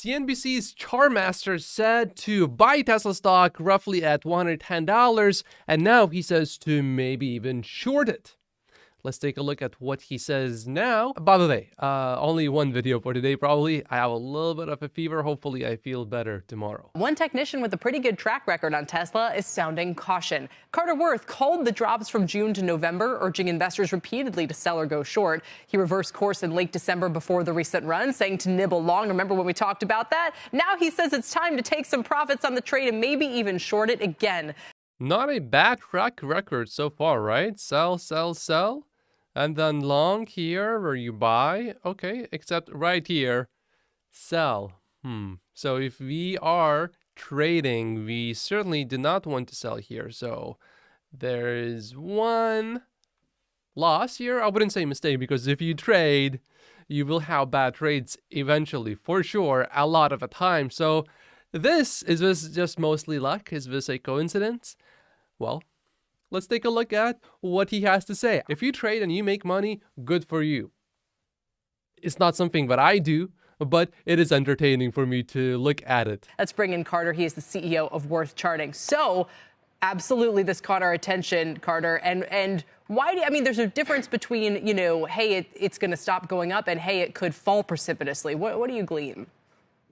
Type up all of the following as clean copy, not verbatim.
CNBC's Chartmaster said to buy Tesla stock roughly at $110, and now he says to maybe even short it. Let's take a look at what he says now. By the way, only one video for today probably. I have a little bit of a fever. Hopefully I feel better tomorrow. One technician with a pretty good track record on Tesla is sounding caution. Carter Worth called the drops from June to November, urging investors repeatedly to sell or go short. He reversed course in late December before the recent run, saying to nibble long. Remember when we talked about that? Now he says it's time to take some profits on the trade and maybe even short it again. Not a bad track record so far, right? Sell, sell, sell. And then long here where you buy, okay, except right here, sell. So if we are trading, we certainly do not want to sell here. So there is one loss here. I wouldn't say mistake, because if you trade, you will have bad trades eventually, for sure, a lot of the time. So is this just mostly luck? Is this a coincidence? Well, let's take a look at what he has to say. If you trade and you make money, good for you. It's not something that I do, but it is entertaining for me to look at it. Let's bring in Carter. He is the CEO of Worth Charting. So, absolutely, this caught our attention, Carter. And why do, I mean, there's a difference between, hey, it's going to stop going up, and hey, it could fall precipitously. What do you glean?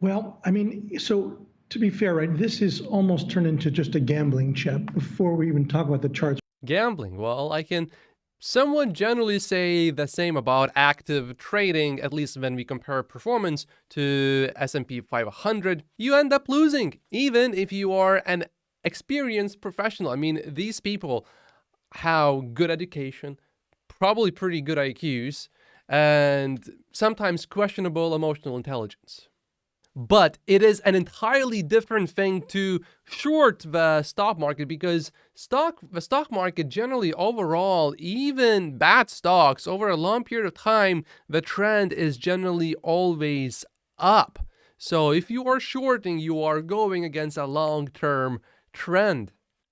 Well, I mean, so to be fair, right, this is almost turned into just a gambling chip before we even talk about the charts. Gambling. Well, I can somewhat generally say the same about active trading, at least when we compare performance to S&P 500. You end up losing, even if you are an experienced professional. I mean, these people have good education, probably pretty good IQs, and sometimes questionable emotional intelligence. But it is an entirely different thing to short the stock market, because the stock market generally overall, even bad stocks, over a long period of time, the trend is generally always up. So if you are shorting, you are going against a long-term trend.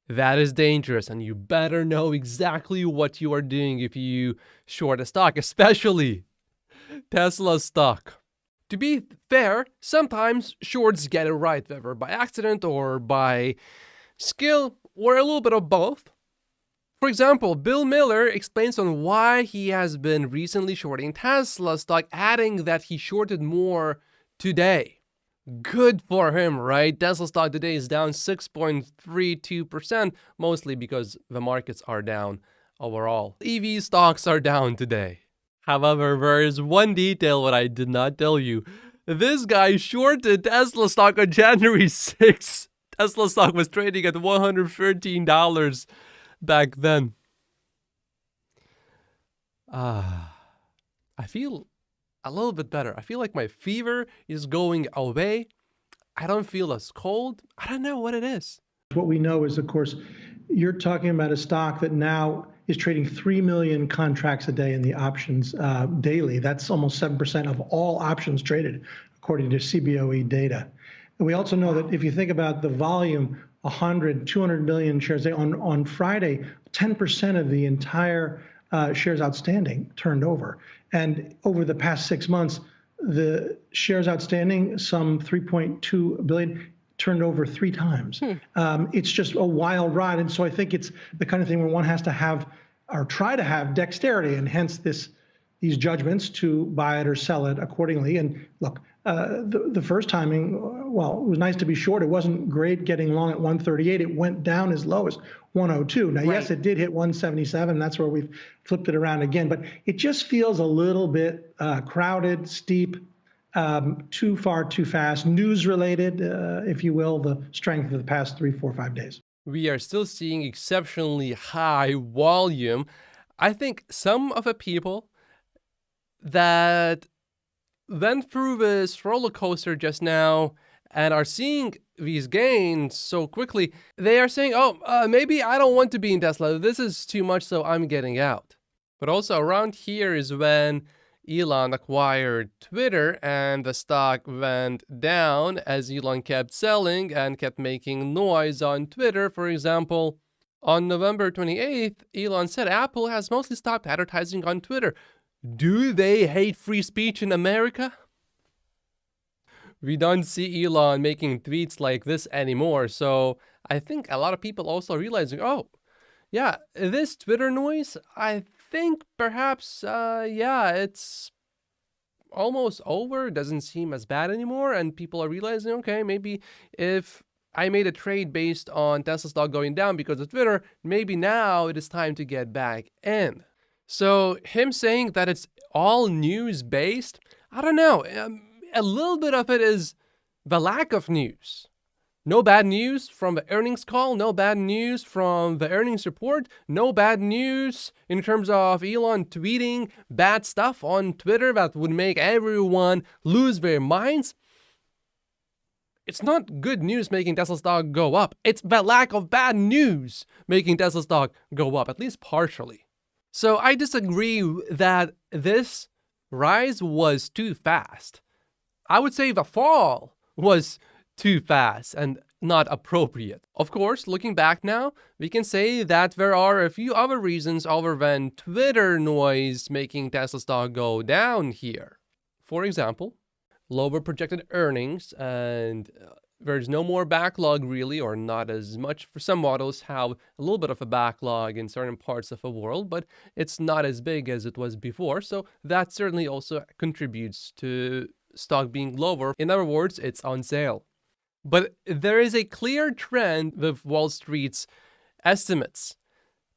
That is dangerous, and you better know exactly what you are doing if you short a stock, especially Tesla stock. To be fair, sometimes shorts get it right, whether by accident or by skill, or a little bit of both. For example, Bill Miller explains on why he has been recently shorting Tesla stock, adding that he shorted more today. Good for him, right? Tesla stock today is down 6.32%, mostly because the markets are down overall. EV stocks are down today. However, there is one detail that I did not tell you. This guy shorted Tesla stock on January 6th. Tesla stock was trading at $113 back then. I feel a little bit better. I feel like my fever is going away. I don't feel as cold. I don't know what it is. What we know is, of course, you're talking about a stock that now is trading 3 million contracts a day in the options daily. That's almost 7% of all options traded, according to CBOE data. And we also know that if you think about the volume, 100, 200 million shares on Friday, 10% of the entire shares outstanding turned over. And over the past 6 months, the shares outstanding, some 3.2 billion, turned over 3 times. It's just a wild ride. And so I think it's the kind of thing where one has to have, or try to have, dexterity, and hence these judgments to buy it or sell it accordingly. And look, the first timing, well, it was nice to be short. It wasn't great getting long at 138. It went down as low as 102. Now, right. Yes, it did hit 177. That's where we've flipped it around again. But it just feels a little bit crowded, steep, too far, too fast, news-related, if you will, the strength of the past 3, 4, 5 days. We are still seeing exceptionally high volume. I think some of the people that went through this roller coaster just now and are seeing these gains so quickly, they are saying, maybe I don't want to be in Tesla. This is too much, so I'm getting out. But also around here is when Elon acquired Twitter and the stock went down as Elon kept selling and kept making noise on Twitter. For example, on November 28th, Elon said Apple has mostly stopped advertising on Twitter. Do they hate free speech in America? We don't see Elon making tweets like this anymore. So I think a lot of people also realizing, oh, yeah, this Twitter noise, I think perhaps, yeah, it's almost over. It doesn't seem as bad anymore. And people are realizing, okay, maybe if I made a trade based on Tesla stock going down because of Twitter, maybe now it is time to get back in. So him saying that it's all news based, I don't know. A little bit of it is the lack of news. No bad news from the earnings call, no bad news from the earnings report, no bad news in terms of Elon tweeting bad stuff on Twitter that would make everyone lose their minds. It's not good news making Tesla stock go up. It's the lack of bad news making Tesla stock go up, at least partially. So I disagree that this rise was too fast. I would say the fall was too fast and not appropriate. Of course, looking back now, we can say that there are a few other reasons other than Twitter noise making Tesla stock go down here. For example, lower projected earnings, and there's no more backlog really, or not as much. For some models have a little bit of a backlog in certain parts of the world, but it's not as big as it was before. So that certainly also contributes to stock being lower. In other words, it's on sale. But there is a clear trend with Wall Street's estimates.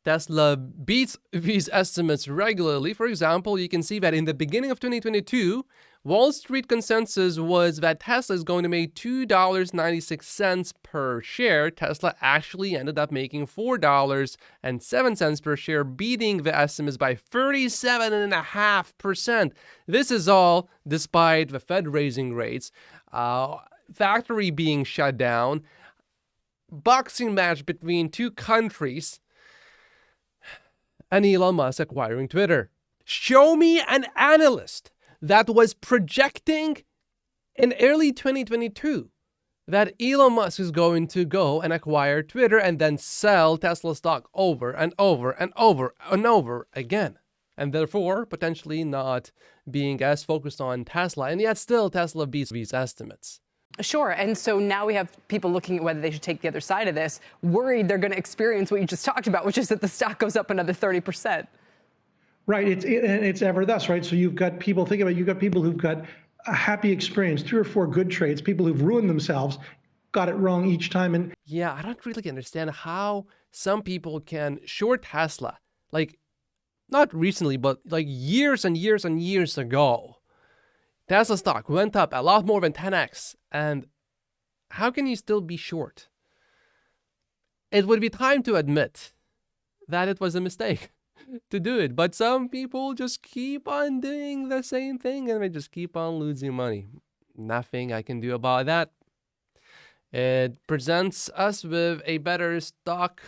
Tesla beats these estimates regularly. For example, you can see that in the beginning of 2022, Wall Street consensus was that Tesla is going to make $2.96 per share. Tesla actually ended up making $4.07 per share, beating the estimates by 37.5%. This is all despite the Fed raising rates, factory being shut down, boxing match between two countries, and Elon Musk acquiring Twitter. Show me an analyst that was projecting in early 2022 that Elon Musk is going to go and acquire Twitter and then sell Tesla stock over and over and over and over again, and therefore potentially not being as focused on Tesla, and yet still Tesla beats these estimates. Sure. And so now we have people looking at whether they should take the other side of this, worried they're going to experience what you just talked about, which is that the stock goes up another 30%. Right. It's ever thus, right? So you've got people, think about it, you've got people who've got a happy experience, 3 or 4 good trades, people who've ruined themselves, got it wrong each time. And yeah, I don't really understand how some people can short Tesla, like not recently, but like years and years and years ago. Tesla stock went up a lot more than 10x, and how can you still be short? It would be time to admit that it was a mistake to do it, but some people just keep on doing the same thing and they just keep on losing money. Nothing I can do about that. It presents us with a better stock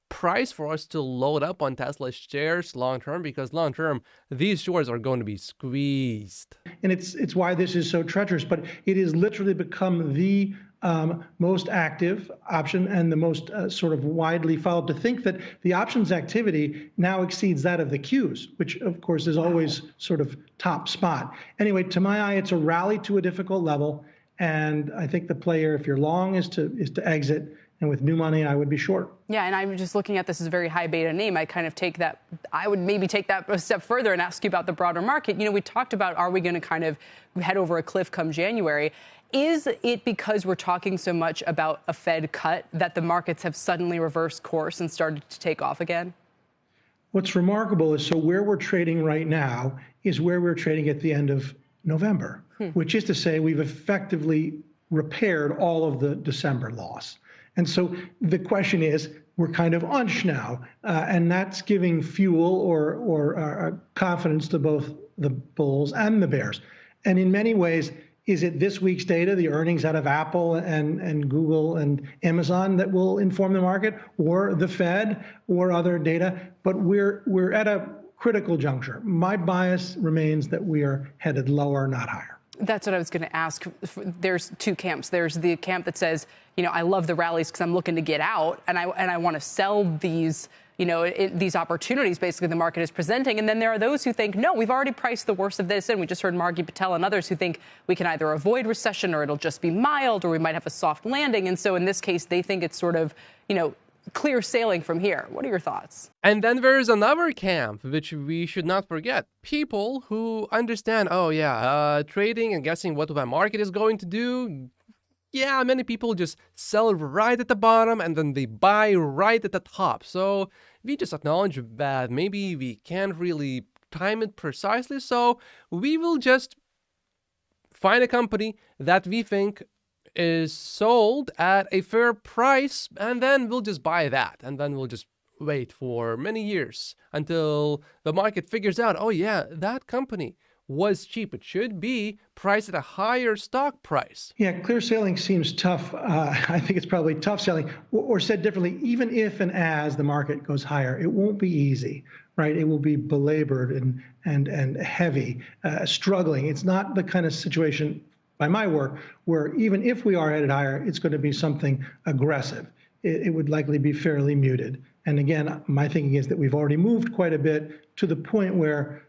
price for us to load up on Tesla shares long term, because long term these shorts are going to be squeezed. And it's why this is so treacherous, but it has literally become the most active option and the most sort of widely followed. To think that the options activity now exceeds that of the Qs, which of course is always sort of top spot. Anyway, to my eye, it's a rally to a difficult level, and I think the player, if you're long, is to exit. And with new money, I would be short. Yeah, and I'm just looking at this as a very high beta name. I kind of take that, I would maybe take that a step further and ask you about the broader market. You know, we talked about, are we going to kind of head over a cliff come January? Is it because we're talking so much about a Fed cut that the markets have suddenly reversed course and started to take off again? What's remarkable is, so where we're trading right now is where we're trading at the end of November, which is to say we've effectively repaired all of the December loss. And so the question is, we're kind of unch now, and that's giving fuel or confidence to both the bulls and the bears. And in many ways, is it this week's data, the earnings out of Apple and Google and Amazon, that will inform the market, or the Fed, or other data? But we're at a critical juncture. My bias remains that we are headed lower, not higher. That's what I was going to ask. There's two camps. There's the camp that says, I love the rallies because I'm looking to get out, and I want to sell these, these opportunities basically the market is presenting. And then there are those who think, no, we've already priced the worst of this in. We just heard Margie Patel and others who think we can either avoid recession or it'll just be mild or we might have a soft landing. And so in this case, they think it's sort of, clear sailing from here. What are your thoughts? And then there's another camp, which we should not forget. People who understand, trading and guessing what the market is going to do. Yeah, many people just sell right at the bottom and then they buy right at the top. So we just acknowledge that maybe we can't really time it precisely. So we will just find a company that we think is sold at a fair price, and then we'll just buy that, and then we'll just wait for many years until the market figures out, oh yeah, that company was cheap. It should be priced at a higher stock price. Yeah, clear sailing seems tough. I think it's probably tough selling, or said differently, even if and as the market goes higher, it won't be easy, right? It will be belabored and heavy, struggling. It's not the kind of situation, by my work, where even if we are headed higher, it's going to be something aggressive. It would likely be fairly muted. And again, my thinking is that we've already moved quite a bit to the point where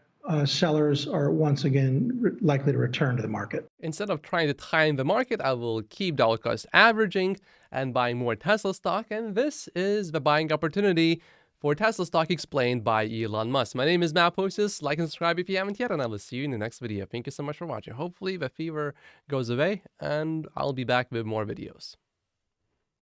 sellers are once again likely to return to the market. Instead of trying to time the market, I will keep dollar cost averaging and buying more Tesla stock. And this is the buying opportunity for Tesla stock explained by Elon Musk. My name is Matt Postis. Like and subscribe if you haven't yet, and I will see you in the next video. Thank you so much for watching. Hopefully the fever goes away, and I'll be back with more videos.